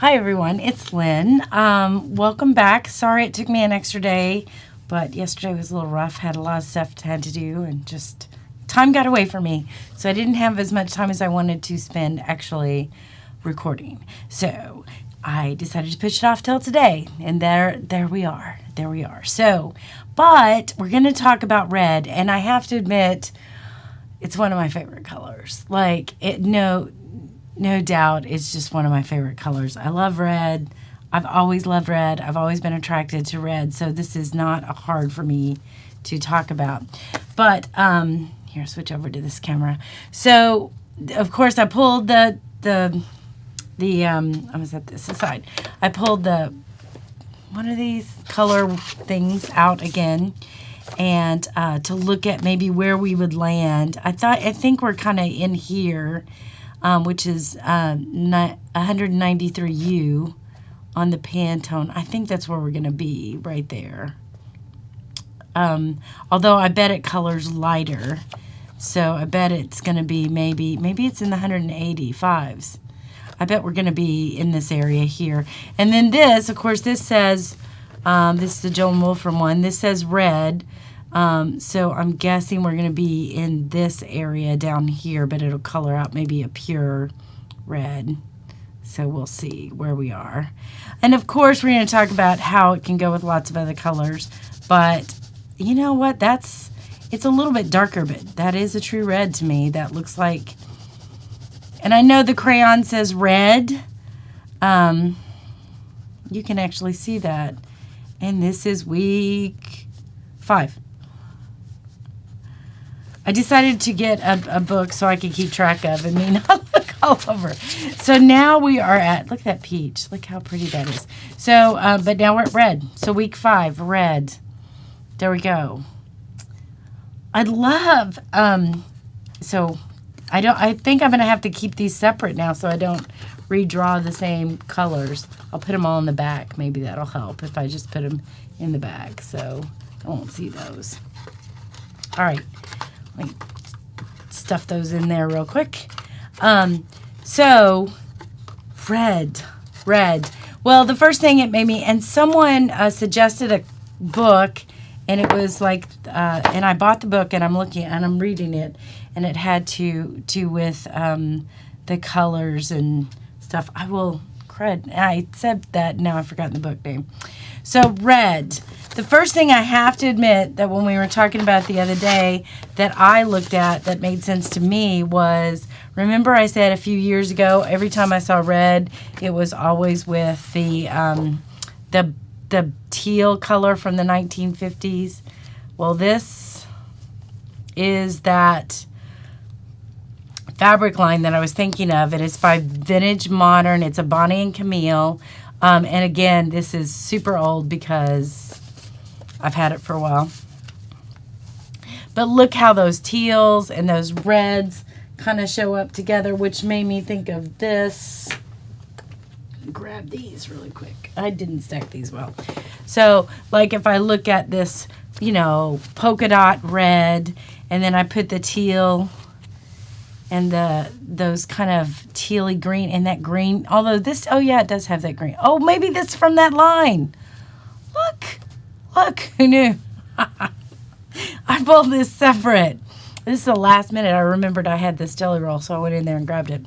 Hi everyone, it's Lynn. Welcome back. Sorry it took me an extra day, but yesterday was a little rough. Had a lot of stuff I had to do and just time got away from me. So I didn't have as much time as I wanted to spend actually recording. So I decided to push it off till today, and there we are. There we are. So, but we're going to talk about red, and I have to admit it's one of my favorite colors. Like no doubt, it's just one of my favorite colors. I love red. I've always loved red. I've always been attracted to red, so this is not hard for me to talk about. But here, switch over to this camera. So, of course, I pulled the I'm gonna set this aside. I pulled one of these color things out again, and to look at maybe where we would land. I think we're kind of in here. Which is 193U on the Pantone. I think that's where we're going to be, right there. Although I bet it colors lighter. So I bet it's going to be maybe it's in the 185s. I bet we're going to be in this area here. And then this, of course, this says, this is the Joel Wolfram one. This says red. So I'm guessing we're going to be in this area down here, but it'll color out maybe a pure red. So we'll see where we are. And of course, we're going to talk about how it can go with lots of other colors. But you know what? It's a little bit darker, but that is a true red to me. That looks like, and I know the crayon says red. You can actually see that. And this is week 5. I decided to get a book so I could keep track of and not look all over. So now we are at, look at that peach. Look how pretty that is. So, but now we're at red. So week 5, red. There we go. I'd love, so I think I'm going to have to keep these separate now so I don't redraw the same colors. I'll put them all in the back. Maybe that'll help if I just put them in the back. So I won't see those. All right. Let me stuff those in there real quick. So, red. Well, the first thing it made me, and someone suggested a book, and it was like, and I bought the book, and I'm looking, and I'm reading it, and it had to with the colors and stuff. I said that, now I've forgotten the book name. So, red. The first thing I have to admit that when we were talking about the other day that I looked at that made sense to me was, remember I said a few years ago, every time I saw red, it was always with the teal color from the 1950s. Well, this is that fabric line that I was thinking of. It is by Vintage Modern. It's a Bonnie and Camille. And again, this is super old because I've had it for a while. But look how those teals and those reds kind of show up together, which made me think of this. Grab these really quick. I didn't stack these well. So, like if I look at this, polka dot red, and then I put the teal and those kind of tealy green and that green. Although this, oh yeah, it does have that green. Oh, maybe that's from that line. Look, who knew? I pulled this separate. This is the last minute. I remembered I had this jelly roll, so I went in there and grabbed it.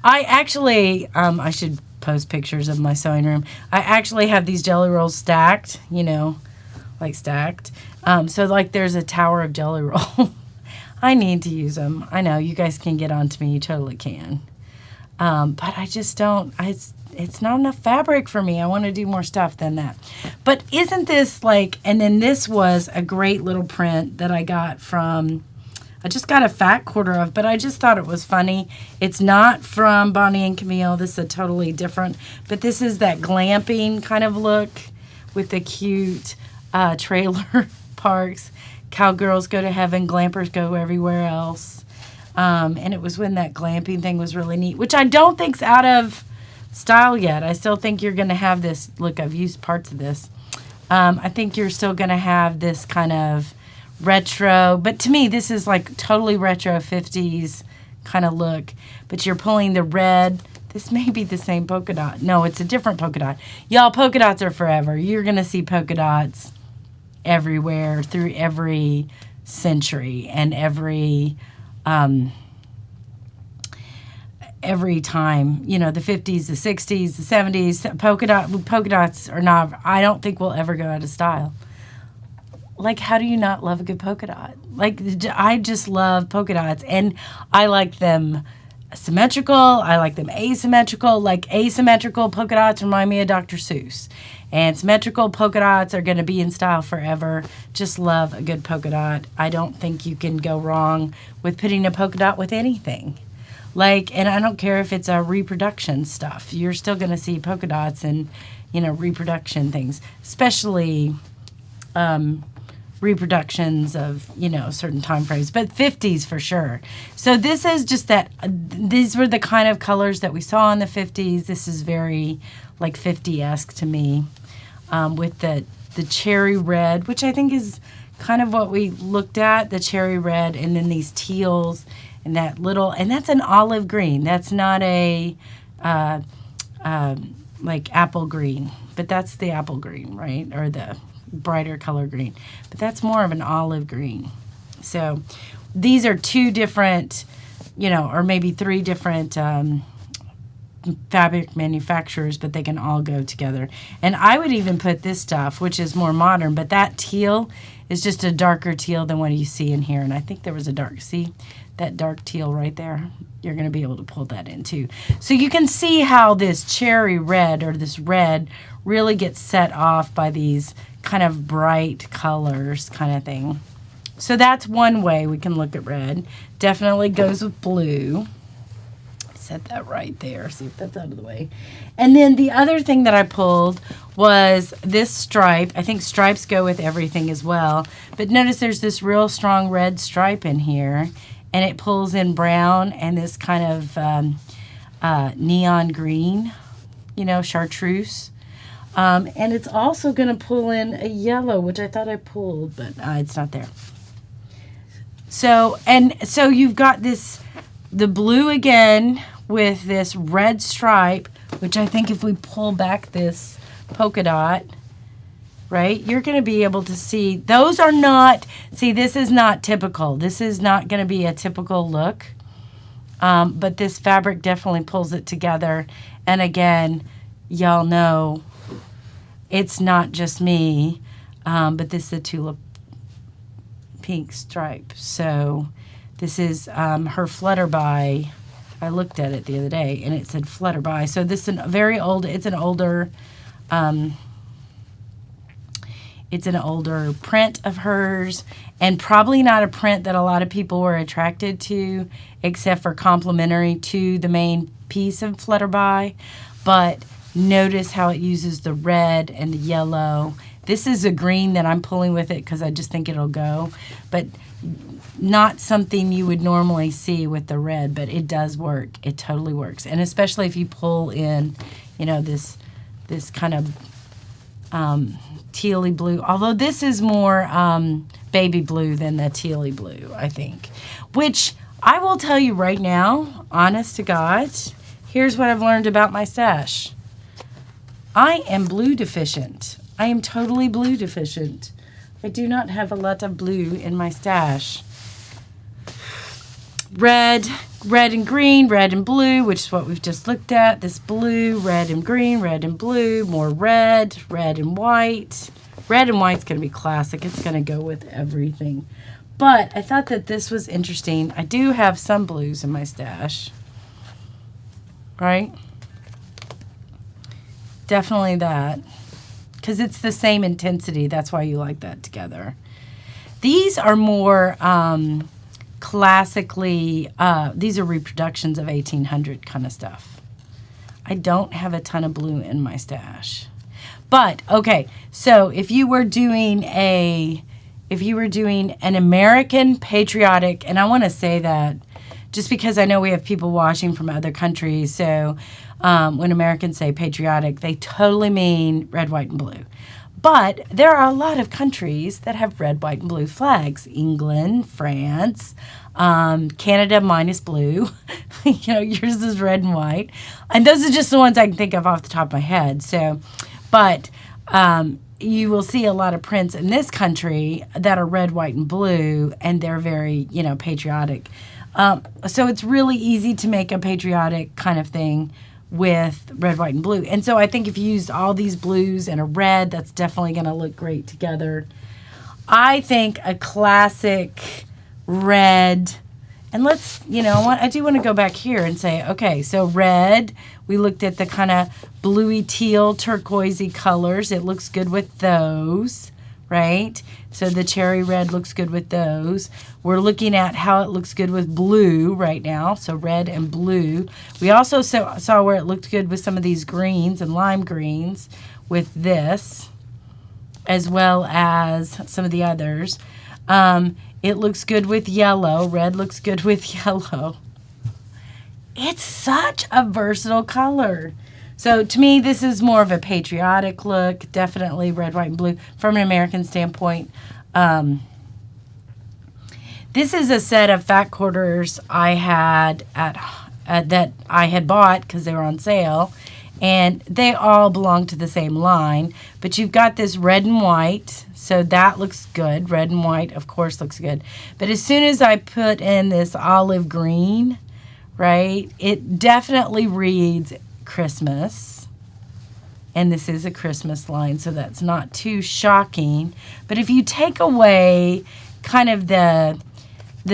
I actually, I should post pictures of my sewing room. I actually have these jelly rolls stacked, like stacked. So like there's a tower of jelly roll. I need to use them. I know, you guys can get on to me. You totally can. But I just don't, it's not enough fabric for me. I want to do more stuff than that. But isn't this like, and then this was a great little print that I got from, I just got a fat quarter of, but I just thought it was funny. It's not from Bonnie and Camille. This is a totally different, but this is that glamping kind of look with the cute trailer parks. Cowgirls go to heaven, glampers go everywhere else. And it was when that glamping thing was really neat, which I don't think's out of style yet. I still think you're going to have this, look, I've used parts of this. I think you're still going to have this kind of retro, but to me, this is like totally retro 50s kind of look. But you're pulling the red, This may be the same polka dot. No, it's a different polka dot. Y'all, polka dots are forever. You're going to see polka dots everywhere through every century and every time, you know, the 50s, the 60s, the 70s, polka dots are not, I don't think we'll ever go out of style. Like, how do you not love a good polka dot? Like, I just love polka dots, and I like them symmetrical. I like them asymmetrical. Like, asymmetrical polka dots remind me of Dr. Seuss. And symmetrical polka dots are going to be in style forever. Just love a good polka dot. I don't think you can go wrong with putting a polka dot with anything. Like, and I don't care if it's a reproduction stuff. You're still going to see polka dots and, you know, reproduction things. Especially reproductions of, you know, certain time frames, but 50s for sure. So this is just that, these were the kind of colors that we saw in the 50s. This is very like 50-esque to me, with the cherry red, which I think is kind of what we looked at, the cherry red, and then these teals and that little, and that's an olive green. That's not a like apple green, but that's the apple green, right? Or the brighter color green, but that's more of an olive green. So these are two different, you know, or maybe three different fabric manufacturers, but they can all go together. And I would even put this stuff, which is more modern, but that teal is just a darker teal than what you see in here. And I think there was a dark, see that dark teal right there? You're going to be able to pull that in too. So you can see how this cherry red, or this red, really gets set off by these kind of bright colors kind of thing. So that's one way we can look at red. Definitely goes with blue. Set that right there. See if that's out of the way. And then the other thing that I pulled was this stripe. I think stripes go with everything as well. But notice there's this real strong red stripe in here. And it pulls in brown and this kind of neon green, you know, chartreuse. And it's also going to pull in a yellow, which I thought I pulled, but it's not there. So you've got this, the blue again with this red stripe, which I think if we pull back this polka dot, right, you're going to be able to see, those are not, see, this is not typical. This is not going to be a typical look, but this fabric definitely pulls it together. And again, y'all know, it's not just me, but this is a tulip pink stripe. So this is her Flutterby. I looked at it the other day, and it said Flutterby. So this is a very old, it's an older print of hers, and probably not a print that a lot of people were attracted to, except for complementary to the main piece of Flutterby. But notice how it uses the red and the yellow. This is a green that I'm pulling with it because I just think it'll go, but not something you would normally see with the red, but it does work. It totally works. And especially if you pull in, you know, this kind of tealy blue, although this is more baby blue than the tealy blue, I think, which I will tell you right now, honest to God, here's what I've learned about my stash. I am blue deficient. I am totally blue deficient. I do not have a lot of blue in my stash. Red and green, red and blue, which is what we've just looked at. This blue, red and green, red and blue, more red and white. Red and white's going to be classic. It's going to go with everything. But I thought that this was interesting. I do have some blues in my stash. Right? Definitely that. Because it's the same intensity. That's why you like that together. These are more classically, these are reproductions of 1800 kind of stuff. I don't have a ton of blue in my stash. But, okay, so if you were doing an American patriotic, and I want to say that just because I know we have people watching from other countries, so when Americans say patriotic, they totally mean red, white, and blue. But there are a lot of countries that have red, white, and blue flags. England, France, Canada, mine is blue. You know, yours is red and white. And those are just the ones I can think of off the top of my head. So, but you will see a lot of prints in this country that are red, white, and blue, and they're very, you know, patriotic. So it's really easy to make a patriotic kind of thing with red, white, and blue. And so I think if you used all these blues and a red, that's definitely going to look great together. I think a classic red, and let's, you know, I do want to go back here and say, okay, so red, we looked at the kind of bluey teal turquoisey colors. It looks good with those, right? So the cherry red looks good with those. We're looking at how it looks good with blue right now, so red and blue. We also saw where it looked good with some of these greens and lime greens with this, as well as some of the others. It looks good with yellow. Red looks good with yellow. It's such a versatile color. So to me, this is more of a patriotic look. Definitely red, white, and blue from an American standpoint. This is a set of fat quarters I had that I had bought because they were on sale. And they all belong to the same line. But you've got this red and white, so that looks good. Red and white, of course, looks good. But as soon as I put in this olive green, right, it definitely reads Christmas. And this is a Christmas line, so that's not too shocking. But if you take away kind of the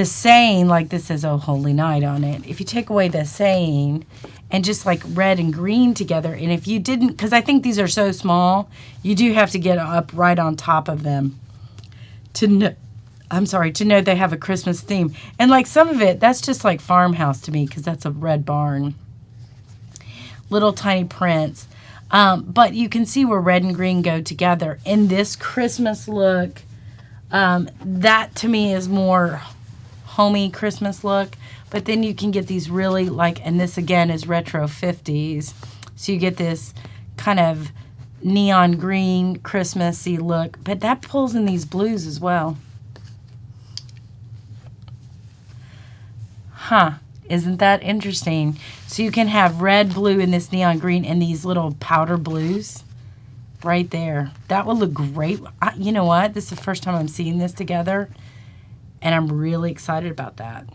saying, like this says, "Oh, Holy Night" on it. If you take away the saying and just like red and green together, and if you didn't, because I think these are so small, you do have to get up right on top of them to know, to know they have a Christmas theme. And like some of it, that's just like farmhouse to me because that's a red barn. Little tiny prints. But you can see where red and green go together. In this Christmas look, that to me is more homey Christmas look. But then you can get these really like, and this again is retro 50s. So you get this kind of neon green Christmassy look. But that pulls in these blues as well. Huh. Isn't that interesting? So you can have red, blue, and this neon green and these little powder blues right there. That would look great. You know what? This is the first time I'm seeing this together, and I'm really excited about that.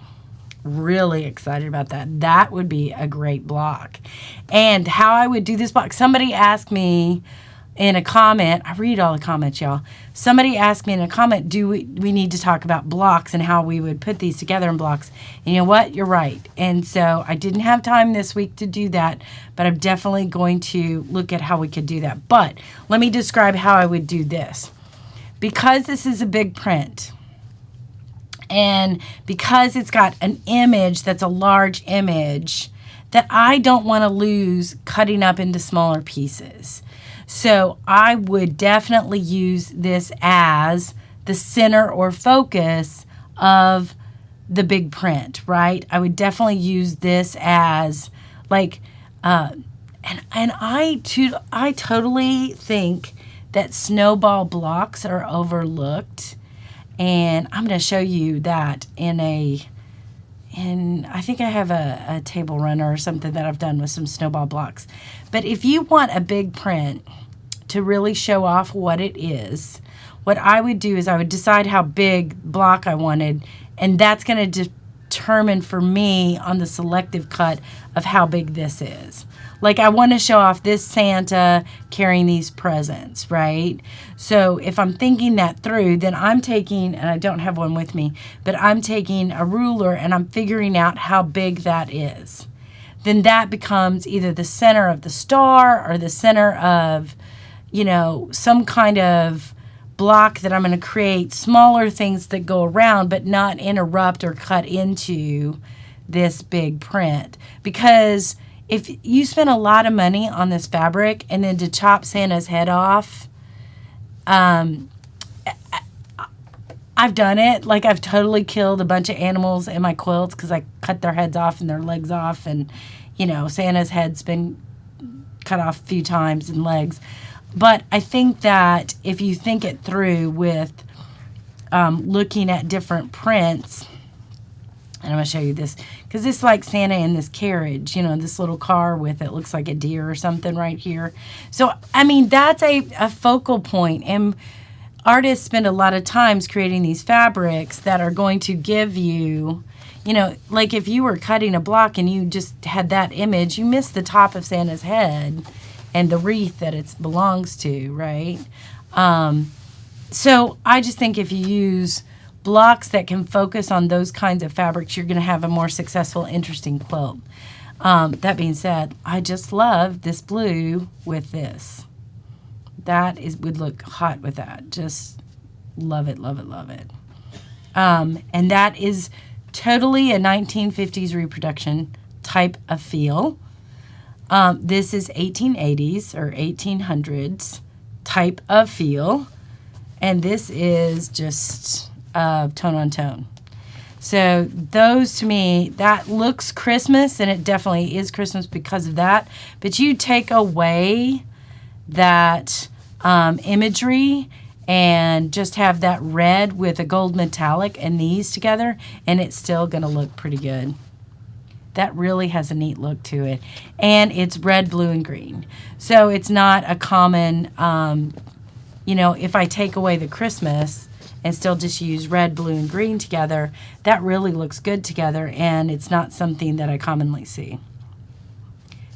Really excited about that. That would be a great block. And how I would do this block, somebody asked me in a comment, I read all the comments, y'all. Somebody asked me in a comment, do we need to talk about blocks and how we would put these together in blocks? And you know what? You're right. And so I didn't have time this week to do that, but I'm definitely going to look at how we could do that. But let me describe how I would do this. Because this is a big print, and because it's got an image that's a large image that I don't want to lose cutting up into smaller pieces. So I would definitely use this as the center or focus of the big print, right? I would definitely use this as like, and I totally think that snowball blocks are overlooked. And I'm going to show you that in I think I have a table runner or something that I've done with some snowball blocks. But if you want a big print to really show off what it is, what I would do is I would decide how big block I wanted, and that's going to determine for me on the selective cut of how big this is. Like I want to show off this Santa carrying these presents, right? So if I'm thinking that through, then I'm taking, and I don't have one with me, but I'm taking a ruler and I'm figuring out how big that is. Then that becomes either the center of the star or the center of, you know, some kind of block that I'm going to create smaller things that go around but not interrupt or cut into this big print. Because if you spend a lot of money on this fabric and then to chop Santa's head off, I've done it. Like I've totally killed a bunch of animals in my quilts because I cut their heads off and their legs off, and you know, Santa's head's been cut off a few times and legs. But I think that if you think it through with looking at different prints, And I'm going to show you this, because this is like Santa in this carriage, you know, this little car with it looks like a deer or something right here. So, I mean, that's a focal point. And artists spend a lot of times creating these fabrics that are going to give you, you know, like if you were cutting a block and you just had that image, you missed the top of Santa's head and the wreath that it belongs to, right? So I just think if you use blocks that can focus on those kinds of fabrics, you're going to have a more successful, interesting quilt. That being said, I just love this blue with this. That would look hot with that. Just love it, love it, love it. And that is totally a 1950s reproduction type of feel. This is 1880s or 1800s type of feel. And this is just tone on tone. So those, to me, that looks Christmas, and it definitely is Christmas because of that. But you take away that imagery and just have that red with a gold metallic and these together, and it's still going to look pretty good. That really has a neat look to it. And it's red, blue, and green. So it's not a common, you know, if I take away the Christmas and still just use red, blue, and green together, that really looks good together, and it's not something that I commonly see.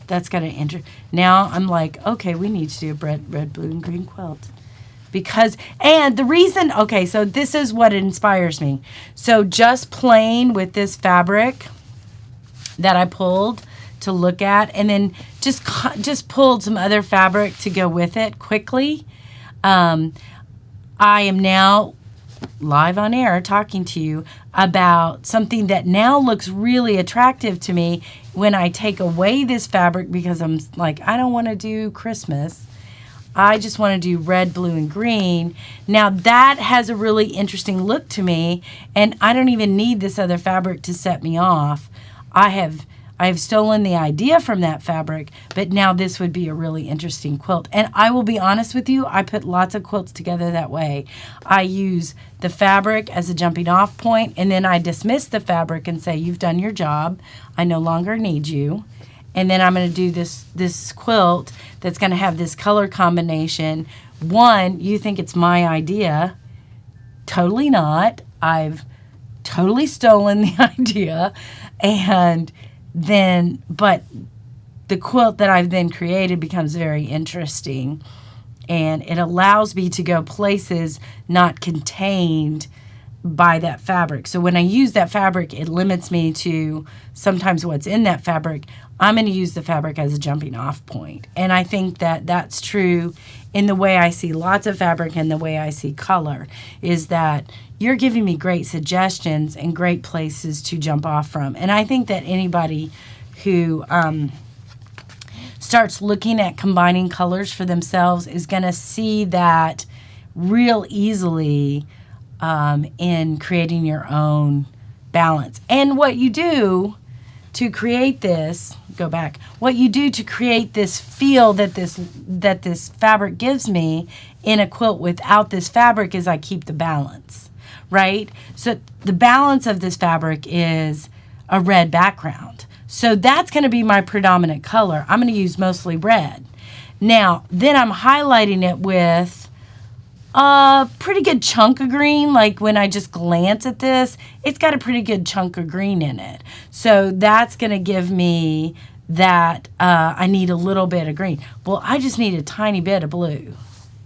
That's got an now I'm like, okay, we need to do a red, blue, and green quilt. Because, and the reason, okay, so this is what inspires me. So just plain with this fabric that I pulled to look at, and then just pulled some other fabric to go with it quickly. I am now live on air talking to you about something that now looks really attractive to me when I take away this fabric, because I'm like, I don't want to do Christmas. I just want to do red, blue, and green. Now that has a really interesting look to me, and I don't even need this other fabric to set me off. I have stolen the idea from that fabric, but now this would be a really interesting quilt. And I will be honest with you, I put lots of quilts together that way. I use the fabric as a jumping off point, and then I dismiss the fabric and say, you've done your job. I no longer need you. And then I'm going to do this quilt that's going to have this color combination. One, you think it's my idea. Totally not. I've totally stolen the idea. And then, but the quilt that I've then created becomes very interesting, and it allows me to go places not contained by that fabric. So when I use that fabric, it limits me to sometimes what's in that fabric. I'm going to use the fabric as a jumping off point. And I think that that's true in the way I see lots of fabric and the way I see color, is that you're giving me great suggestions and great places to jump off from. And I think that anybody who starts looking at combining colors for themselves is going to see that real easily in creating your own balance. And what you do to create this, go back, what you do to create this feel that this fabric gives me in a quilt without this fabric is I keep the balance, right? So the balance of this fabric is a red background. So that's going to be my predominant color. I'm going to use mostly red. Now, then I'm highlighting it with a pretty good chunk of green. Like when I just glance at this, it's got a pretty good chunk of green in it. So that's going to give me that I need a little bit of green. Well, I just need a tiny bit of blue,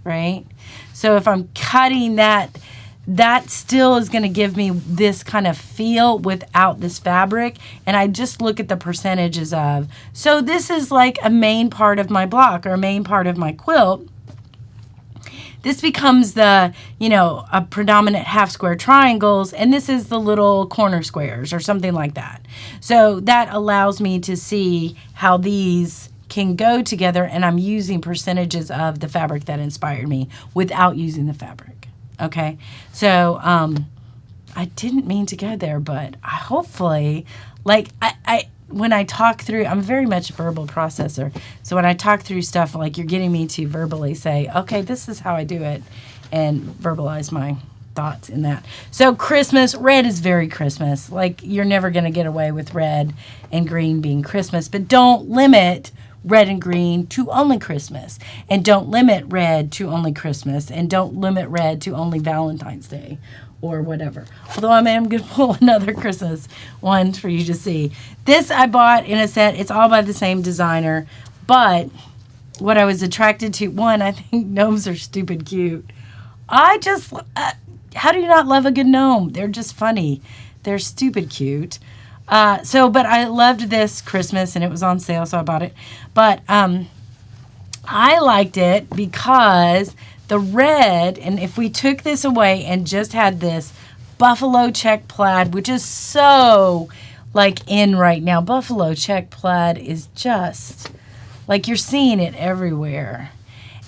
right? So if I'm cutting that, that still is going to give me this kind of feel without this fabric. And I just look at the percentages of. So this is like a main part of my block or a main part of my quilt. This becomes the, you know, a predominant half square triangles, and this is the little corner squares or something like that. So that allows me to see how these can go together, and I'm using percentages of the fabric that inspired me without using the fabric. Okay, so I didn't mean to go there, but I hopefully, like, I when I talk through, I'm very much a verbal processor. So when I talk through stuff, like, you're getting me to verbally say, okay, this is how I do it, and verbalize thoughts in that. So Christmas, red is very Christmas. Like, you're never going to get away with red and green being Christmas, but don't limit red and green to only Christmas, and don't limit red to only Christmas, and don't limit red to only Valentine's Day or whatever. Although I am going to pull another Christmas one for you to see. This I bought in a set. It's all by the same designer, but what I was attracted to, one, I think gnomes are stupid cute. I just, how do you not love a good gnome? They're just funny. They're stupid cute. But I loved this Christmas, and it was on sale, so I bought it. But I liked it because the red, and if we took this away and just had this buffalo check plaid, which is so, like, in right now. Buffalo check plaid is just, like, you're seeing it everywhere.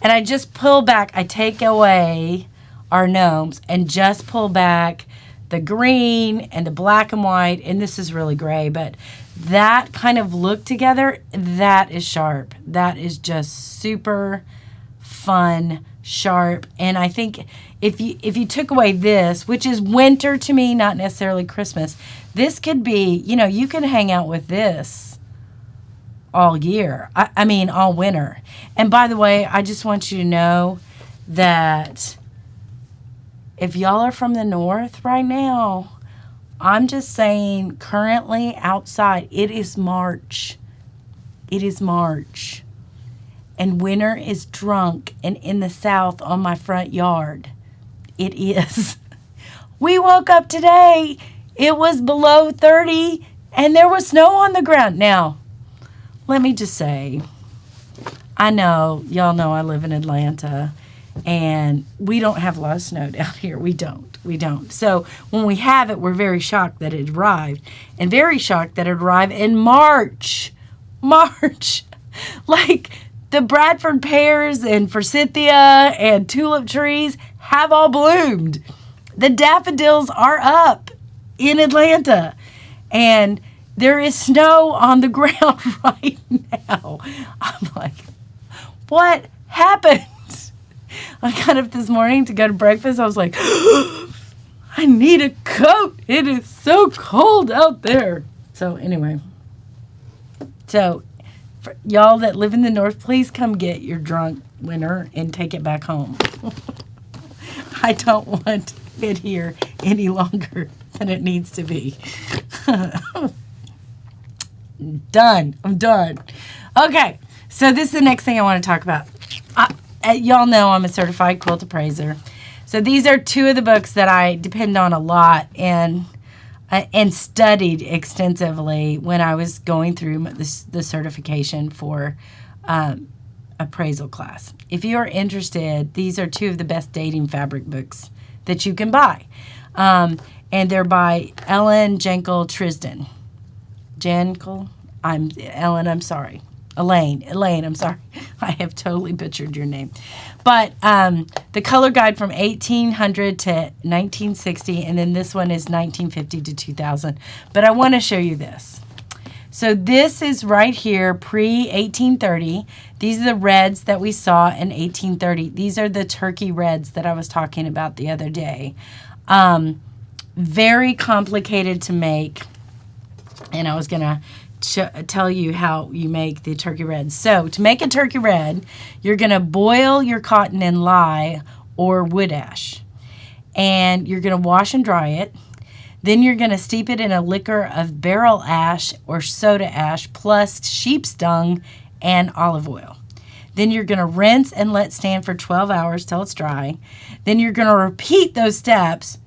And I just pull back, I take away our gnomes and just pull back the green and the black and white, and this is really gray, but that kind of look together, that is sharp. That is just super fun, sharp. And I think if you took away this, which is winter to me, not necessarily Christmas, this could be, you can hang out with this all year. I mean, all winter. And by the way, I just want you to know that if y'all are from the north right now, I'm just saying, currently outside, it is March. It is March. And winter is drunk and in the south on my front yard. It is. We woke up today. It was below 30 and there was snow on the ground. Now, let me just say, I know, y'all know I live in Atlanta, and we don't have a lot of snow down here. We don't. So when we have it, we're very shocked that it arrived, and very shocked that it arrived in March. Like, the Bradford pears and forsythia and tulip trees have all bloomed. The daffodils are up in Atlanta, and there is snow on the ground right now. I'm like, what happened? I got up this morning to go to breakfast. I was like, I need a coat. It is so cold out there. So anyway, for y'all that live in the north, please come get your drunk winter and take it back home. I don't want it here any longer than it needs to be. Done. I'm done. Okay, so this is the next thing I want to talk about. Y'all know I'm a certified quilt appraiser. So these are two of the books that I depend on a lot and studied extensively when I was going through the certification for appraisal class. If you are interested, these are two of the best dating fabric books that you can buy. And they're by Ellen Jankel Trisden. I'm sorry. Elaine, I'm sorry. I have totally butchered your name. But the color guide from 1800 to 1960, and then this one is 1950 to 2000. But I want to show you this. So this is right here, pre-1830. These are the reds that we saw in 1830. These are the turkey reds that I was talking about the other day. Very complicated to make, and I was going to tell you how you make the turkey red. So to make a turkey red, you're going to boil your cotton in lye or wood ash, and you're going to wash and dry it. Then you're going to steep it in a liquor of beryl ash or soda ash plus sheep's dung and olive oil. Then you're going to rinse and let stand for 12 hours till it's dry. Then you're going to repeat those steps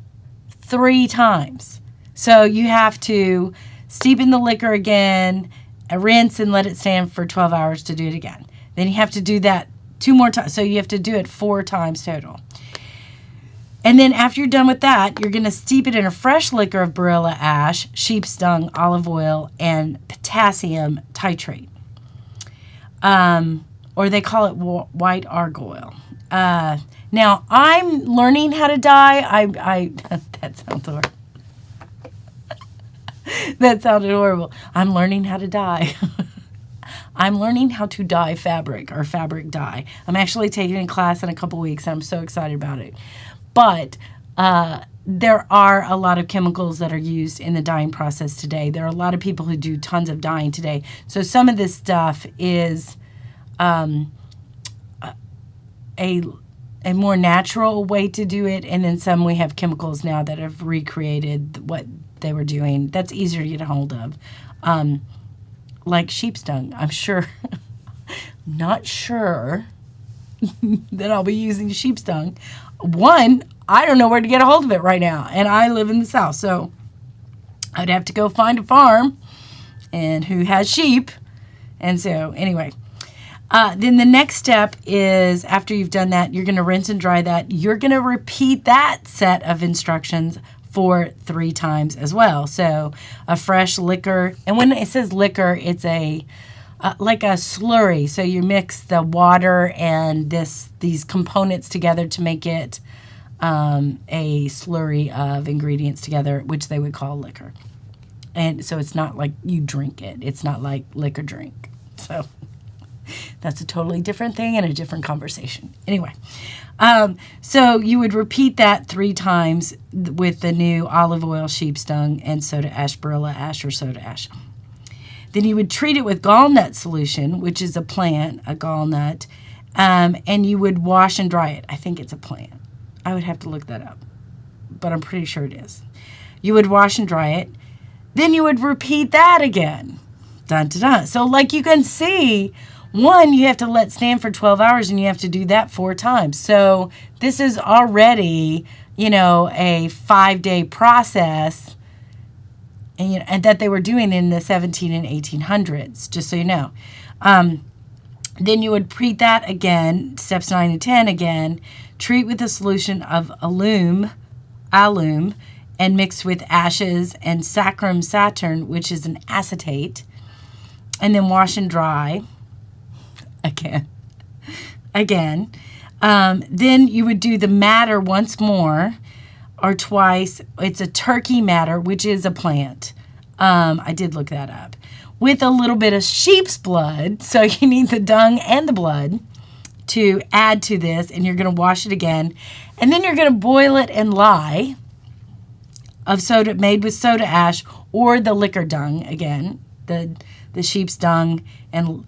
3 times. So you have to steep in the liquor again, rinse and let it stand for 12 hours to do it again. Then you have to do that 2 more times. So you have to do it 4 times total. And then after you're done with that, you're going to steep it in a fresh liquor of beryl ash, sheep's dung, olive oil, and potassium titrate. Or they call it white argoil. Now, I'm learning how to dye. That sounds horrible. That sounded horrible. I'm learning how to dye. I'm learning how to dye fabric, or fabric dye. I'm actually taking a class in a couple weeks, and I'm so excited about it. But there are a lot of chemicals that are used in the dyeing process today. There are a lot of people who do tons of dyeing today. So some of this stuff is a more natural way to do it, and then some we have chemicals now that have recreated what they were doing. That's easier to get a hold of. Like sheep's dung. I'm sure, not sure that I'll be using sheep's dung. One, I don't know where to get a hold of it right now, and I live in the South, so I'd have to go find a farm and who has sheep. And so anyway, then the next step is, after you've done that, you're going to rinse and dry that. You're going to repeat that set of instructions for 3 times as well. So a fresh liquor, and when it says liquor, it's like a slurry. So you mix the water and these components together to make it a slurry of ingredients together, which they would call liquor. And so it's not like you drink it. It's not like liquor drink. So that's a totally different thing and a different conversation. Anyway, so you would repeat that 3 times with the new olive oil, sheep's dung, and soda ash, barilla ash, or soda ash. Then you would treat it with gallnut solution, which is a plant, a gallnut, and you would wash and dry it. I think it's a plant. I would have to look that up, but I'm pretty sure it is. You would wash and dry it. Then you would repeat that again. Dun, dun, dun. So like you can see, one, you have to let stand for 12 hours, and you have to do that 4 times. So this is already, a 5-day process, and that they were doing in the 17 and 1800s, just so you know. Then you would repeat that again, steps 9 and 10 again, treat with a solution of alum, and mix with ashes and saccharum Saturn, which is an acetate, and then wash and dry again. Then you would do the madder once more or twice. It's a turkey madder, which is a plant. I did look that up. With a little bit of sheep's blood, so you need the dung and the blood to add to this, and you're going to wash it again. And then you're going to boil it in lye of soda, made with soda ash, or the liquor dung again, the sheep's dung and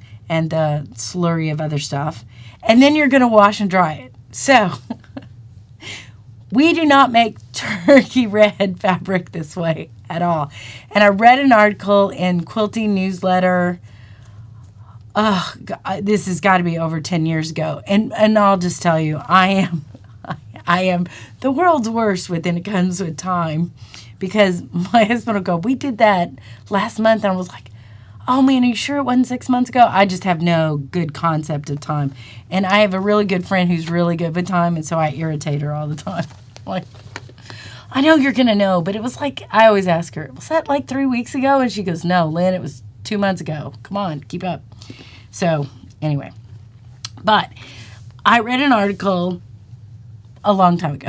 the slurry of other stuff. And then you're going to wash and dry it. So we do not make turkey red fabric this way at all. And I read an article in Quilting Newsletter. Oh, God, this has got to be over 10 years ago. And I'll just tell you, I am the world's worst when it comes with time, because my husband will go, we did that last month. And I was like, oh man, are you sure it wasn't 6 months ago? I just have no good concept of time. And I have a really good friend who's really good with time, and so I irritate her all the time. Like, I know you're going to know, but it was like, I always ask her, was that like 3 weeks ago? And she goes, no, Lynn, it was 2 months ago. Come on, keep up. So anyway, but I read an article a long time ago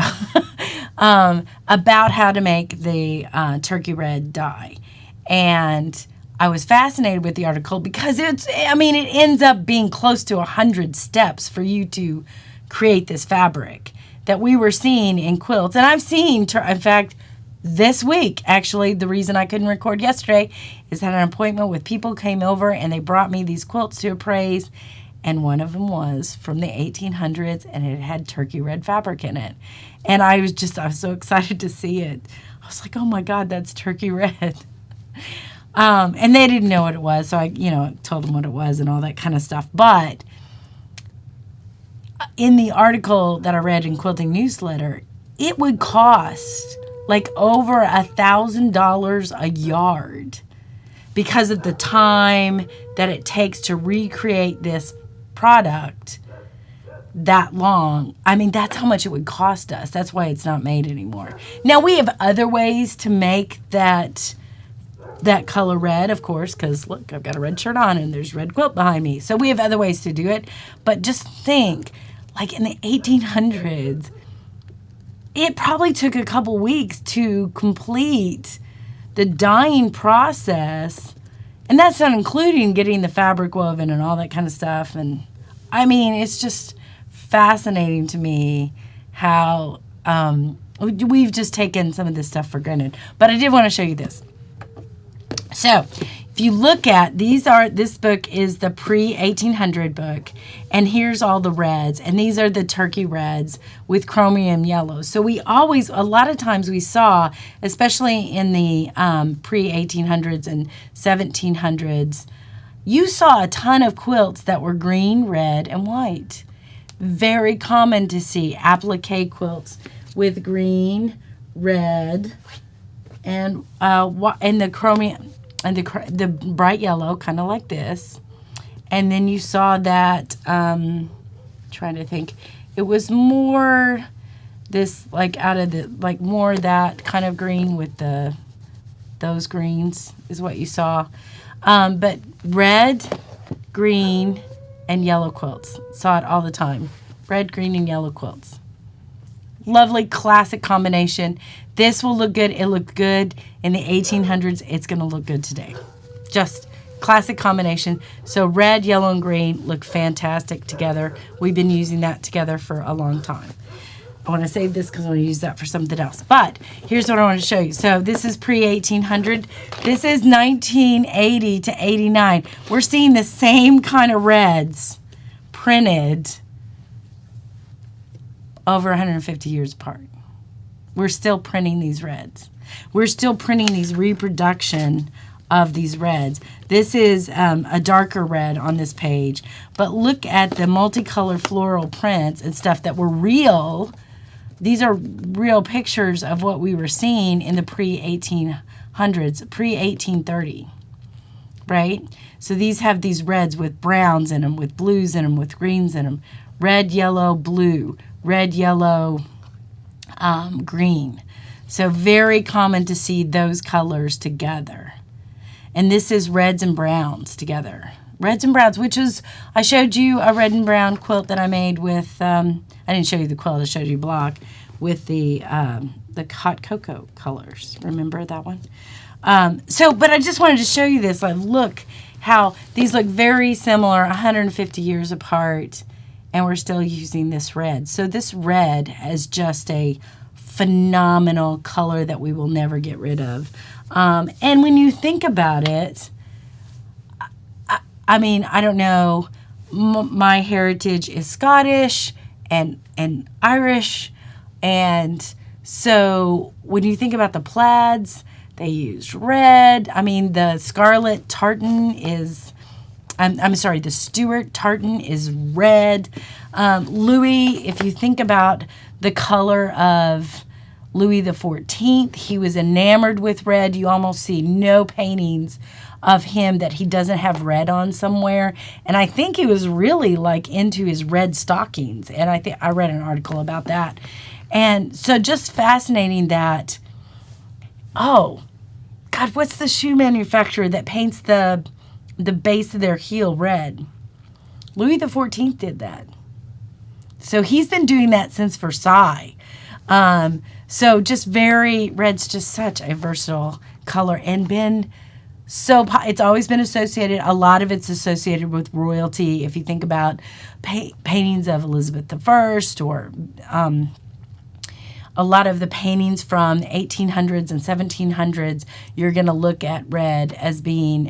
about how to make the turkey red dye. And I was fascinated with the article because it ends up being close to 100 steps for you to create this fabric that we were seeing in quilts. And I've seen, in fact, this week, actually, the reason I couldn't record yesterday is that an appointment with people came over and they brought me these quilts to appraise. And one of them was from the 1800s, and it had turkey red fabric in it. And I was so excited to see it. I was like, oh my God, that's turkey red. And they didn't know what it was, so I, told them what it was and all that kind of stuff. But in the article that I read in Quilting Newsletter, it would cost like over $1,000 a yard because of the time that it takes to recreate this product that long. I mean, that's how much it would cost us. That's why it's not made anymore. Now, we have other ways to make that color red, of course, because look, I've got a red shirt on and there's red quilt behind me. So we have other ways to do it. But just think, like in the 1800s, it probably took a couple weeks to complete the dyeing process. And that's not including getting the fabric woven and all that kind of stuff. And I mean, it's just fascinating to me how we've just taken some of this stuff for granted. But I did want to show you this. So if you look at this book is the pre-1800 book, and here's all the reds, and these are the turkey reds with chromium yellow. So we always, a lot of times we saw, especially in the pre-1800s and 1700s, you saw a ton of quilts that were green, red, and white. Very common to see applique quilts with green, red, and the chromium and the bright yellow, kind of like this. And then you saw that, trying to think, it was more this, like out of the, like more that kind of green with those greens is what you saw. But red, green, and yellow quilts. Saw it all the time. Red, green, and yellow quilts. Lovely classic combination. This will look good. It looked good in the 1800s. It's going to look good today. Just classic combination. So red, yellow, and green look fantastic together. We've been using that together for a long time. I want to save this because I want to use that for something else. But here's what I want to show you. So this is pre-1800. This is 1980 to 89. We're seeing the same kind of reds printed over 150 years apart. We're still printing these reds. We're still printing these reproduction of these reds. This is a darker red on this page, but look at the multicolored floral prints and stuff that were real. These are real pictures of what we were seeing in the pre-1800s, pre-1830, right? So these have these reds with browns in them, with blues in them, with greens in them. Red, yellow, blue. Red, yellow, green. So very common to see those colors together. And this is reds and browns together. Reds and browns, which is, I showed you a red and brown quilt that I made with, I didn't show you the quilt, I showed you block, with the hot cocoa colors. Remember that one? But I just wanted to show you this. Like, look how these look very similar, 150 years apart, and we're still using this red. So this red is just a phenomenal color that we will never get rid of. And when you think about it, I mean, I don't know, my heritage is Scottish and Irish, and so when you think about the plaids, they used red. I mean, the scarlet tartan is, I'm sorry, the Stuart tartan is red. Louis, if you think about the color of Louis XIV, he was enamored with red. You almost see no paintings of him that he doesn't have red on somewhere. And I think he was really like into his red stockings. And I think I read an article about that. And so just fascinating that, oh, God, what's the shoe manufacturer that paints the base of their heel red? Louis XIV did that. So he's been doing that since Versailles. So just red's just such a versatile color and been so, it's always been associated, a lot of it's associated with royalty. If you think about paintings of Elizabeth I or a lot of the paintings from the 1800s and 1700s, you're going to look at red as being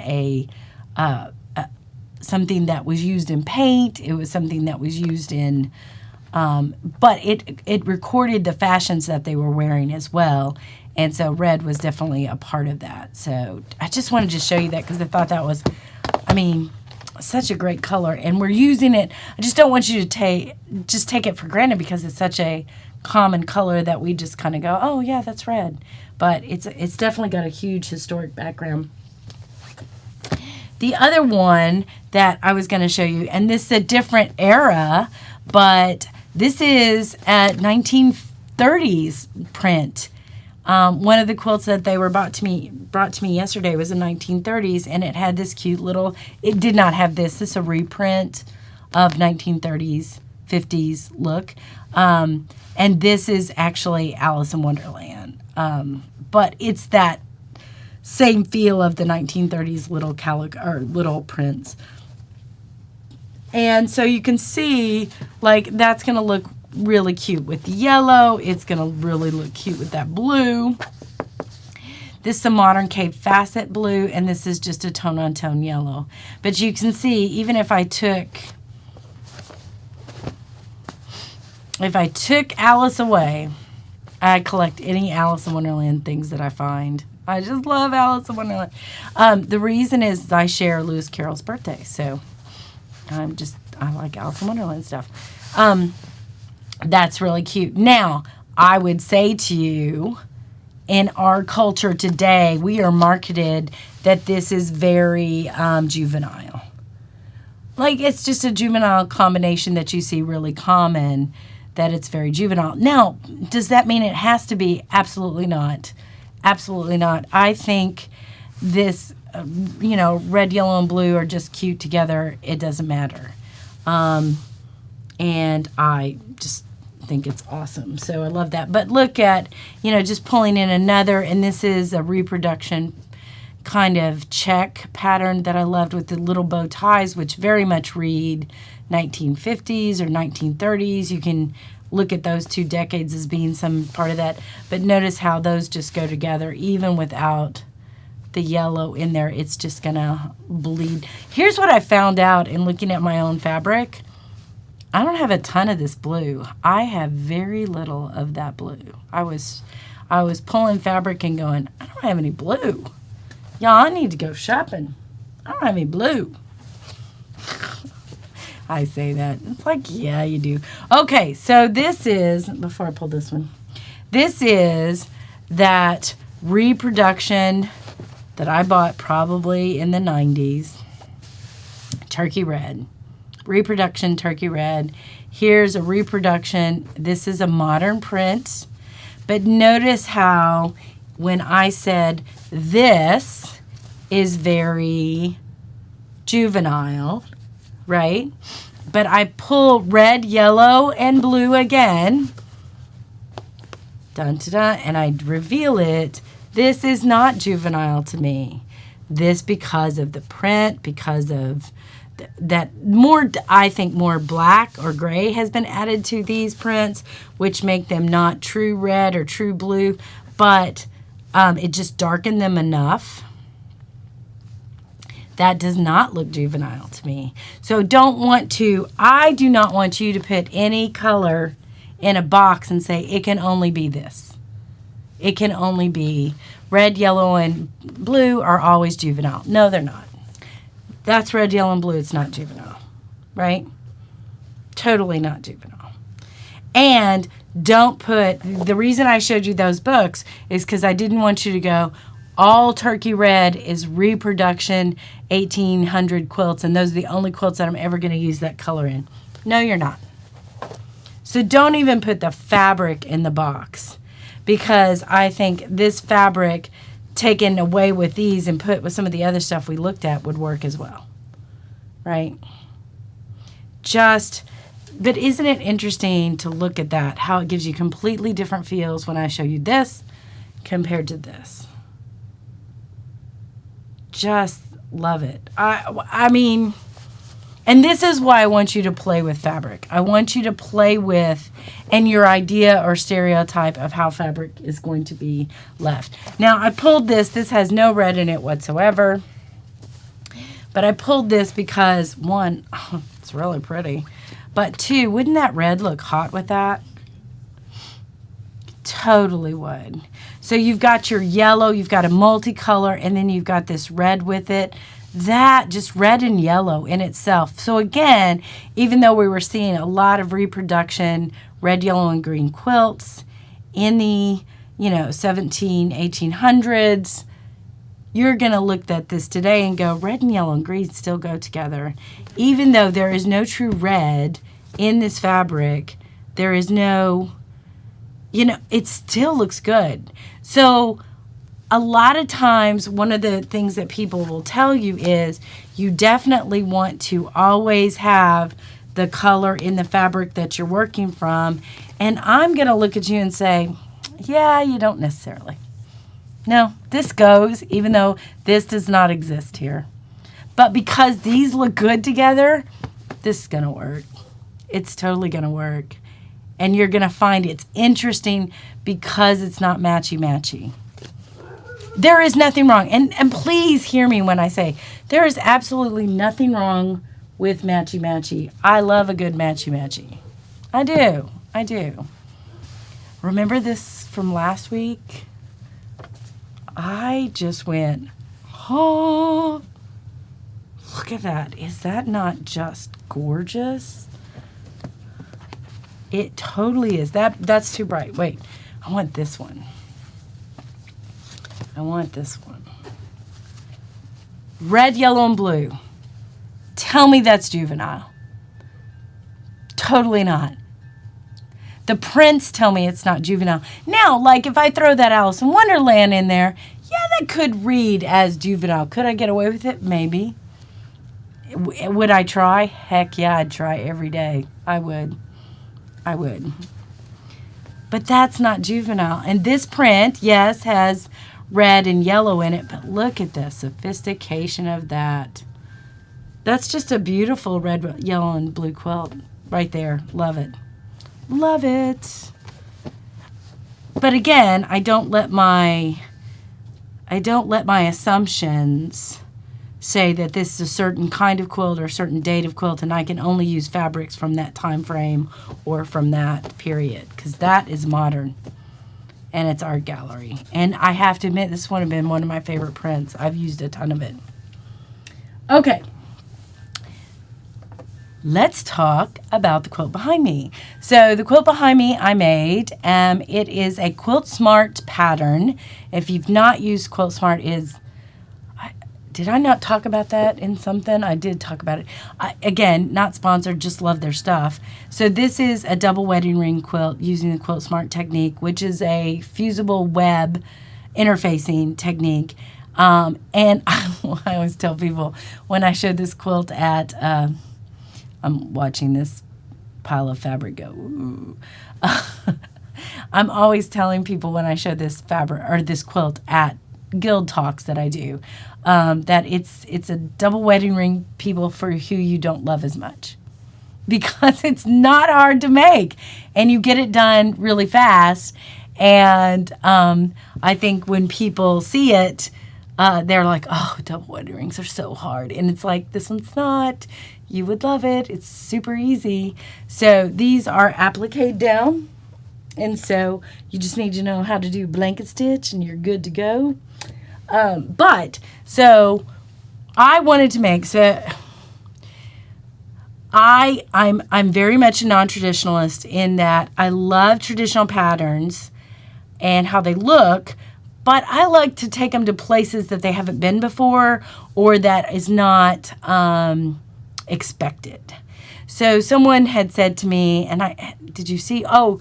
something that was used in paint. It was something that was used in, but it recorded the fashions that they were wearing as well. And so red was definitely a part of that. So I just wanted to show you that because I thought that was, I mean, such a great color. And we're using it. I just don't want you to take it for granted because it's such a common color that we just kind of go, oh yeah, that's red. But it's definitely got a huge historic background. The other one that I was going to show you, and this is a different era, but this is at 1930s print. One of the quilts that they were brought to me yesterday was in 1930s, and it had this cute little, it did not have this. This is a reprint of 1930s, 50s look. And this is actually Alice in Wonderland. But it's that same feel of the 1930s little prints. And so you can see, like, that's going to look really cute with the yellow. It's going to really look cute with that blue. This is a modern Cape Facet blue, and this is just a tone-on-tone yellow. But you can see, even if I took Alice away, I collect any Alice in Wonderland things that I find. I just love Alice in Wonderland. The reason is I share Lewis Carroll's birthday, so I like Alice in Wonderland stuff. That's really cute. Now, I would say to you, in our culture today, we are marketed that this is very juvenile. Like, it's just a juvenile combination that you see really common, that it's very juvenile. Now, does that mean it has to be? Absolutely not. Absolutely not. I think this, red, yellow, and blue are just cute together. It doesn't matter. And I just think it's awesome. So I love that. But look at, just pulling in another, and this is a reproduction kind of check pattern that I loved with the little bow ties, which very much read 1950s or 1930s. You can look at those 2 decades as being some part of that. But notice how those just go together, even without the yellow in there. It's just going to bleed. Here's what I found out in looking at my own fabric. I don't have a ton of this blue. I have very little of that blue. I was pulling fabric and going, I don't have any blue. Y'all, I need to go shopping. I don't have any blue. I say that. It's like, yeah, you do. Okay, so this is, before I pull this one, this is that reproduction that I bought probably in the 90s. Turkey red. Reproduction turkey red. Here's a reproduction. This is a modern print. But notice how when I said this is very juvenile, right? But I pull red, yellow, and blue again. Dun, dun, dun, and I reveal it. This is not juvenile to me. This because of the print, because of that more, I think more black or gray has been added to these prints, which make them not true red or true blue, but it just darkened them enough. That does not look juvenile to me. So I do not want you to put any color in a box and say it can only be this. It can only be red, yellow, and blue are always juvenile. No, they're not. That's red, yellow, and blue. It's not juvenile, right? Totally not juvenile. And don't put, the reason I showed you those books is because I didn't want you to go, all turkey red is reproduction 1800 quilts, and those are the only quilts that I'm ever going to use that color in. No, you're not. So don't even put the fabric in the box, because I think this fabric taken away with these and put with some of the other stuff we looked at would work as well, right? But isn't it interesting to look at that, how it gives you completely different feels when I show you this compared to this? Just love it. I mean, and this is why I want you to play with fabric. I want you to play with, and your idea or stereotype of how fabric is going to be left. Now, I pulled this. This has no red in it whatsoever. But I pulled this because, one, it's really pretty. But two, wouldn't that red look hot with that? Totally would. So you've got your yellow, you've got a multicolor, and then you've got this red with it. That, just red and yellow in itself. So again, even though we were seeing a lot of reproduction, red, yellow, and green quilts in the, 1800s, you're going to look at this today and go, red and yellow and green still go together. Even though there is no true red in this fabric, there is no, it still looks good. So a lot of times, one of the things that people will tell you is you definitely want to always have the color in the fabric that you're working from. And I'm going to look at you and say, yeah, you don't necessarily. No, this goes, even though this does not exist here. But because these look good together, this is going to work. It's totally going to work. And you're going to find it's interesting because it's not matchy-matchy. There is nothing wrong. And please hear me when I say there is absolutely nothing wrong with matchy-matchy. I love a good matchy-matchy. I do. I do. Remember this from last week? I just went, oh, look at that. Is that not just gorgeous? It totally is. That's too bright. Wait, I want this one. I want this one. Red, yellow, and blue. Tell me that's juvenile. Totally not. The prints tell me it's not juvenile. Now, like if I throw that Alice in Wonderland in there, yeah, that could read as juvenile. Could I get away with it? Maybe. Would I try? Heck yeah, I'd try every day. I would. I would. But that's not juvenile. And this print, yes, has red and yellow in it, but look at the sophistication of that. That's just a beautiful red, yellow, and blue quilt right there. Love it. Love it. But again, I don't let my assumptions say that this is a certain kind of quilt or a certain date of quilt, and I can only use fabrics from that time frame or from that period, because that is modern and it's art gallery. And I have to admit, this would have been one of my favorite prints. I've used a ton of it. Okay, let's talk about the quilt behind me. So the quilt behind me I made, it is a Quilt Smart pattern. If you've not used Quilt Smart, did I not talk about that in something? I did talk about it. Again, not sponsored, just love their stuff. So this is a double wedding ring quilt using the Quilt Smart technique, which is a fusible web interfacing technique. And I always tell people when I showed this quilt at, I'm watching this pile of fabric go, ooh. I'm always telling people when I show this fabric or this quilt at guild talks that I do, that it's a double wedding ring, people, for who you don't love as much, because it's not hard to make and you get it done really fast. And I think when people see it, they're like, oh, double wedding rings are so hard. And it's like, this one's not. You would love it. It's super easy. So these are appliqued down. And so you just need to know how to do blanket stitch and you're good to go. So I wanted to make, I'm very much a non-traditionalist in that I love traditional patterns and how they look, but I like to take them to places that they haven't been before or that is not expected. So someone had said to me, did you see? Oh,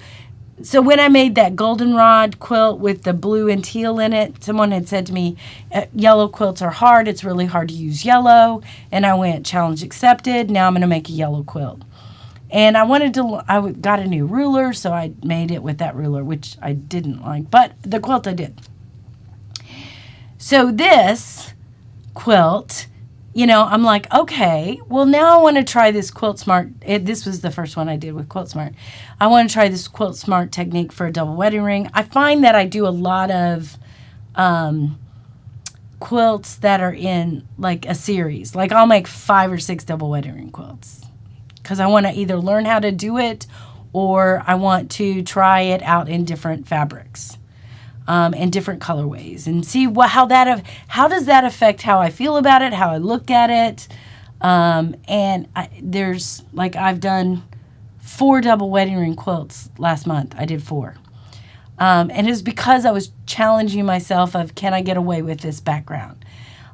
so when I made that goldenrod quilt with the blue and teal in it, someone had said to me, yellow quilts are hard. It's really hard to use yellow. And I went, challenge accepted. Now I'm going to make a yellow quilt. And I got a new ruler, so I made it with that ruler, which I didn't like. But the quilt I did. So this quilt, I'm like, okay, well, now I want to try this Quilt Smart. This was the first one I did with Quilt Smart. I want to try this Quilt Smart technique for a double wedding ring. I find that I do a lot of quilts that are in like a series. Like I'll make 5 or 6 double wedding ring quilts because I want to either learn how to do it or I want to try it out in different fabrics. And different colorways, and see how does that affect how I feel about it, how I look at it. I've done 4 double wedding ring quilts last month. I did 4, and it was because I was challenging myself of, can I get away with this background?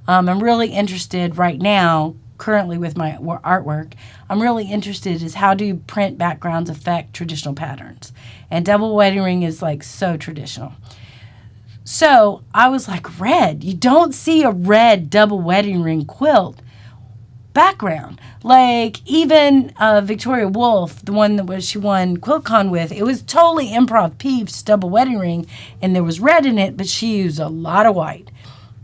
I'm really interested right now, currently with my artwork. I'm really interested is how do print backgrounds affect traditional patterns, and double wedding ring is like so traditional. So I was like, red. You don't see a red double wedding ring quilt background. Like even Victoria Wolf, the one that she won QuiltCon with, it was totally improv piece double wedding ring, and there was red in it, but she used a lot of white.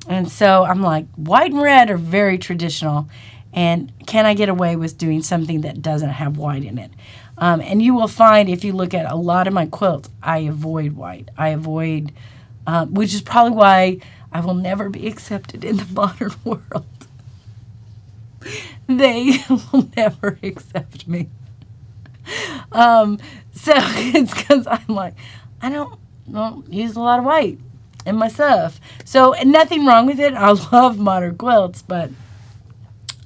And so I'm like, white and red are very traditional, and can I get away with doing something that doesn't have white in it? And you will find if you look at a lot of my quilts, I avoid white. I avoid, which is probably why I will never be accepted in the modern world. They will never accept me. So it's because I'm like, I don't use a lot of white in my stuff. So, and nothing wrong with it. I love modern quilts, but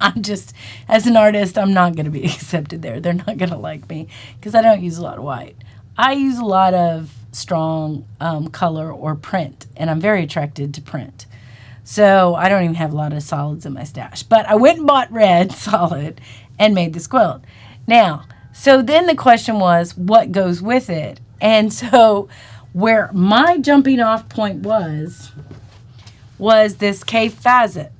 I'm just, as an artist, I'm not going to be accepted there. They're not going to like me because I don't use a lot of white. I use a lot of strong color or print, and I'm very attracted to print. So I don't even have a lot of solids in my stash. But I went and bought red solid and made this quilt. Now, so then the question was, what goes with it? And so where my jumping off point was this cave facet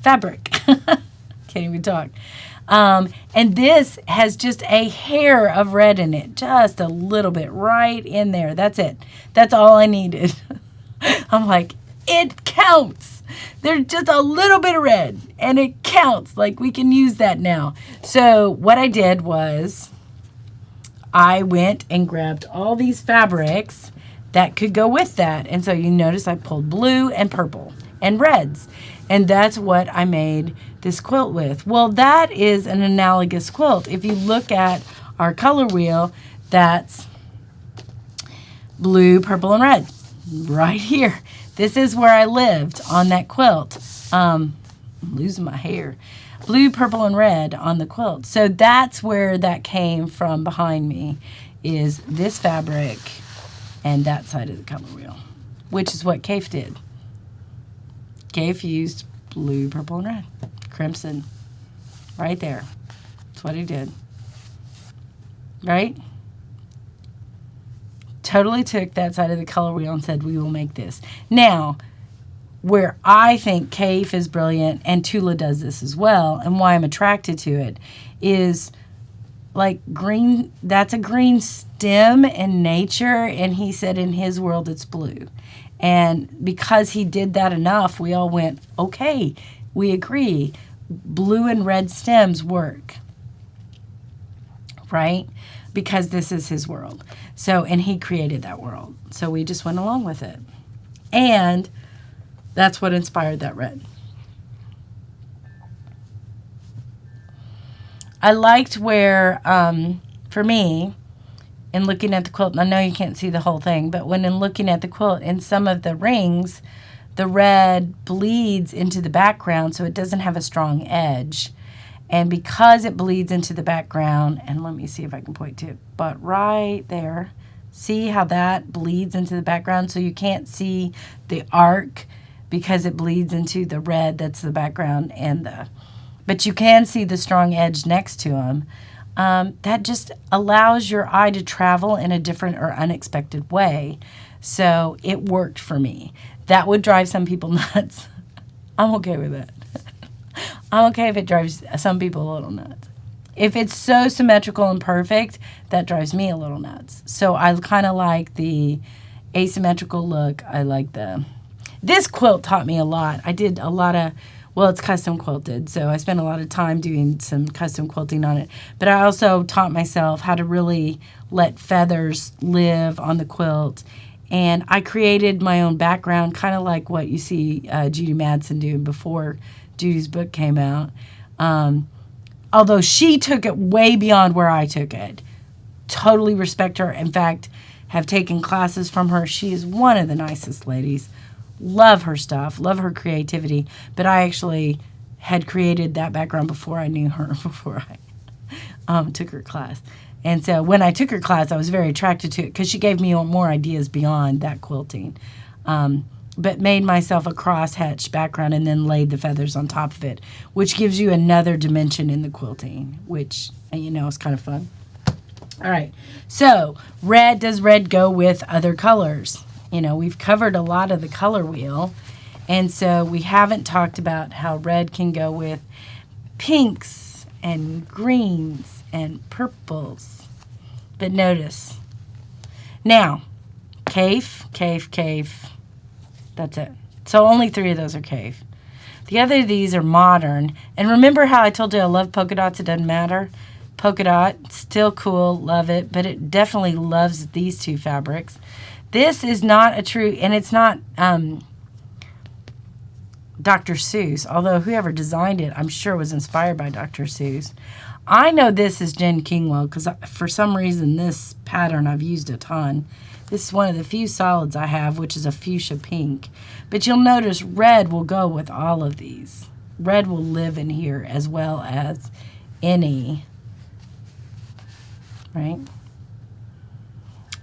fabric. Can't even talk. And this has just a hair of red in it, just a little bit right in there. That's it. That's all I needed. I'm like, it counts. There's just a little bit of red, and it counts. Like, we can use that now. So what I did was I went and grabbed all these fabrics that could go with that. And so you notice I pulled blue and purple and reds. And that's what I made this quilt with. Well, that is an analogous quilt. If you look at our color wheel, that's blue, purple, and red. Right here. This is where I lived on that quilt. I'm losing my hair. Blue, purple, and red on the quilt. So that's where that came from behind me, is this fabric and that side of the color wheel, which is what Kafe did. Kafe used blue, purple, and red. Crimson. Right there. That's what he did. Right? Totally took that side of the color wheel and said, we will make this. Now, where I think Kafe is brilliant, and Tula does this as well, and why I'm attracted to it, is like green, that's a green stem in nature, and he said in his world it's blue. And because he did that enough, we all went, okay, we agree. Blue and red stems work, right? Because this is his world. So, and he created that world. So we just went along with it. And that's what inspired that red. I liked where, for me, in looking at the quilt, and I know you can't see the whole thing, but when in looking at the quilt, in some of the rings, the red bleeds into the background, so it doesn't have a strong edge. And because it bleeds into the background, and let me see if I can point to it, but right there, see how that bleeds into the background? So you can't see the arc because it bleeds into the red, that's the background, but you can see the strong edge next to them. That just allows your eye to travel in a different or unexpected way. So it worked for me. That would drive some people nuts. I'm okay with it. I'm okay if it drives some people a little nuts. If it's so symmetrical and perfect, that drives me a little nuts. So I kind of like the asymmetrical look. I like this quilt taught me a lot. I did a lot of, well, it's custom quilted, so I spent a lot of time doing some custom quilting on it. But I also taught myself how to really let feathers live on the quilt. And I created my own background, kind of like what you see Judy Madsen do before Judy's book came out. Although she took it way beyond where I took it. Totally respect her. In fact, have taken classes from her. She is one of the nicest ladies. Love her stuff. Love her creativity. But I actually had created that background before I knew her, before I took her class. And so when I took her class, I was very attracted to it because she gave me more ideas beyond that quilting. But made myself a cross-hatched background and then laid the feathers on top of it, which gives you another dimension in the quilting, which, you know, is kind of fun. All right, so red, does red go with other colors? You know, we've covered a lot of the color wheel, and so we haven't talked about how red can go with pinks and greens and purples. But notice, now, Kafe, Kafe, Kafe, that's it. So only 3 of those are Kafe. The other of these are modern. And remember how I told you I love polka dots? It doesn't matter. Polka dot, still cool, love it. But it definitely loves these two fabrics. This is not a true, and it's not Dr. Seuss, although whoever designed it, I'm sure was inspired by Dr. Seuss. I know this is Jen Kingwell because for some reason this pattern I've used a ton. This is one of the few solids I have, which is a fuchsia pink. But you'll notice red will go with all of these. Red will live in here as well as any, right?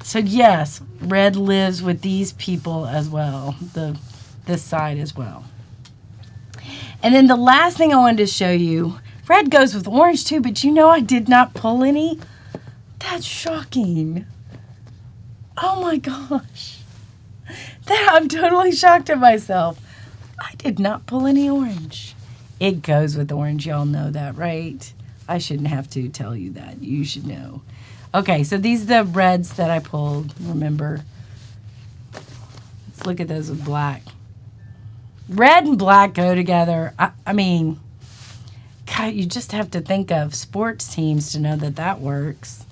So yes, red lives with these people as well, this side as well. And then the last thing I wanted to show you, red goes with orange too, but you know I did not pull any? That's shocking. Oh my gosh. I'm totally shocked at myself. I did not pull any orange. It goes with orange, y'all know that, right? I shouldn't have to tell you that. You should know. Okay, so these are the reds that I pulled, remember. Let's look at those with black. Red and black go together. I mean, God, you just have to think of sports teams to know that that works.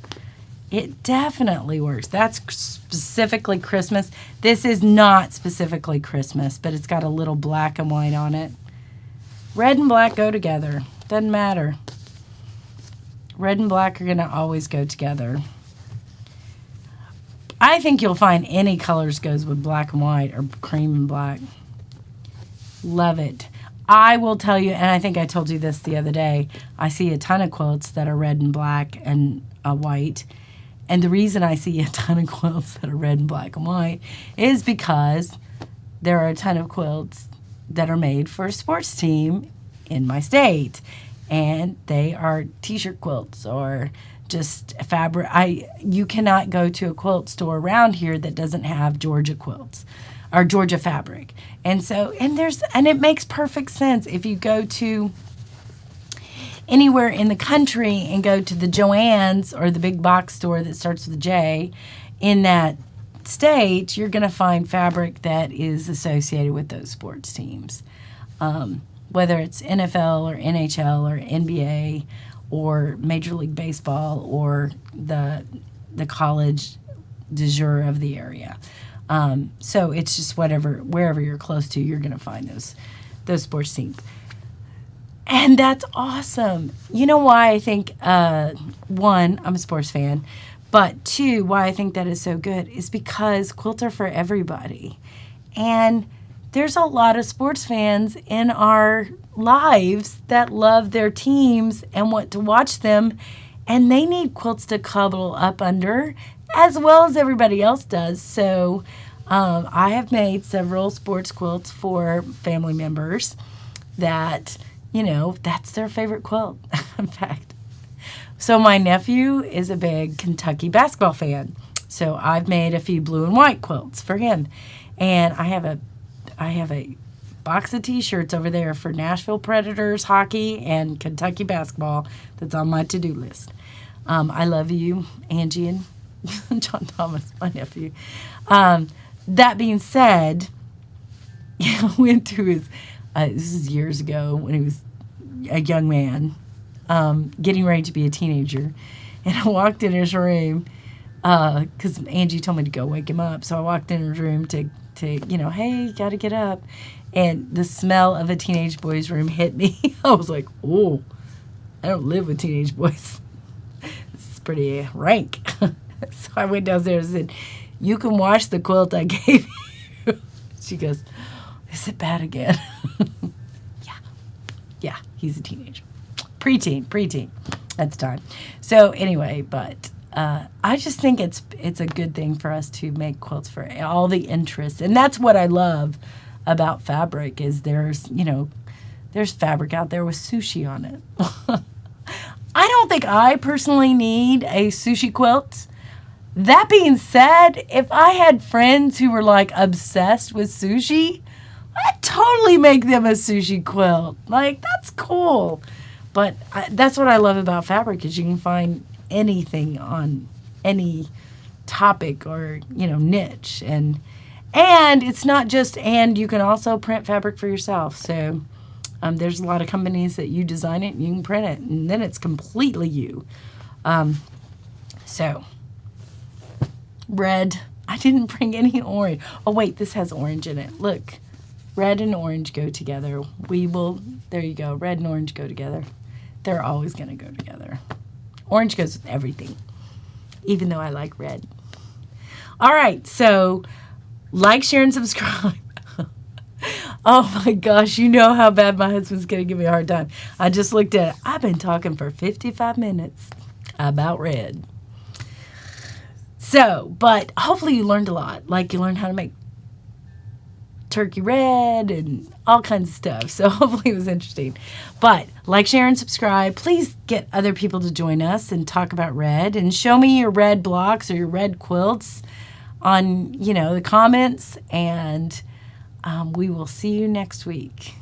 It definitely works. That's specifically Christmas. This is not specifically Christmas, but it's got a little black and white on it. Red and black go together. Doesn't matter. Red and black are going to always go together. I think you'll find any colors goes with black and white or cream and black. Love it. I will tell you, and I think I told you this the other day, I see a ton of quilts that are red and black and white. And the reason I see a ton of quilts that are red and black and white is because there are a ton of quilts that are made for a sports team in my state. And they are t-shirt quilts or just fabric. You cannot go to a quilt store around here that doesn't have Georgia quilts or Georgia fabric. And so, and it makes perfect sense if you go to anywhere in the country and go to the Joann's or the big box store that starts with a J in that state, you're going to find fabric that is associated with those sports teams. Whether it's NFL or NHL or NBA or Major League Baseball or the college du jour of the area. So it's just wherever you're close to, you're going to find those sports teams. And that's awesome. You know why I think, one, I'm a sports fan, but two, why I think that is so good is because quilts are for everybody. And there's a lot of sports fans in our lives that love their teams and want to watch them, and they need quilts to cuddle up under as well as everybody else does. So I have made several sports quilts for family members that, that's their favorite quilt, in fact. So my nephew is a big Kentucky basketball fan. So I've made a few blue and white quilts for him. And I have a box of t-shirts over there for Nashville Predators hockey and Kentucky basketball that's on my to-do list. I love you, Angie and John Thomas, my nephew. That being said, I went to his, this is years ago when he was a young man, getting ready to be a teenager. And I walked in his room because Angie told me to go wake him up. So I walked in his room to hey, got to get up. And the smell of a teenage boy's room hit me. I was like, oh, I don't live with teenage boys. This is pretty rank. So I went downstairs and said, you can wash the quilt I gave you. She goes, is it bad again? Yeah, he's a teenager. Preteen at the time. So anyway, but I just think it's a good thing for us to make quilts for all the interests. And that's what I love about fabric is there's fabric out there with sushi on it. I don't think I personally need a sushi quilt. That being said, if I had friends who were like obsessed with sushi, I'd totally make them a sushi quilt. Like, that's cool. But that's what I love about fabric is you can find anything on any topic or, niche. And it's not just, and you can also print fabric for yourself. So There's a lot of companies that you design it and you can print it, and then it's completely you. So, red. I didn't bring any orange. Oh, wait, this has orange in it. Look, red and orange go together. There you go. Red and orange go together. They're always going to go together. Orange goes with everything, even though I like red. All right, so like, share, and subscribe. Oh my gosh, you know how bad my husband's going to give me a hard time. I just looked at it. I've been talking for 55 minutes about red. So, but hopefully you learned a lot. Like, you learned how to make turkey red and all kinds of stuff. So hopefully it was interesting. But like, share, and subscribe. Please get other people to join us and talk about red. And show me your red blocks or your red quilts on, the comments. And we will see you next week.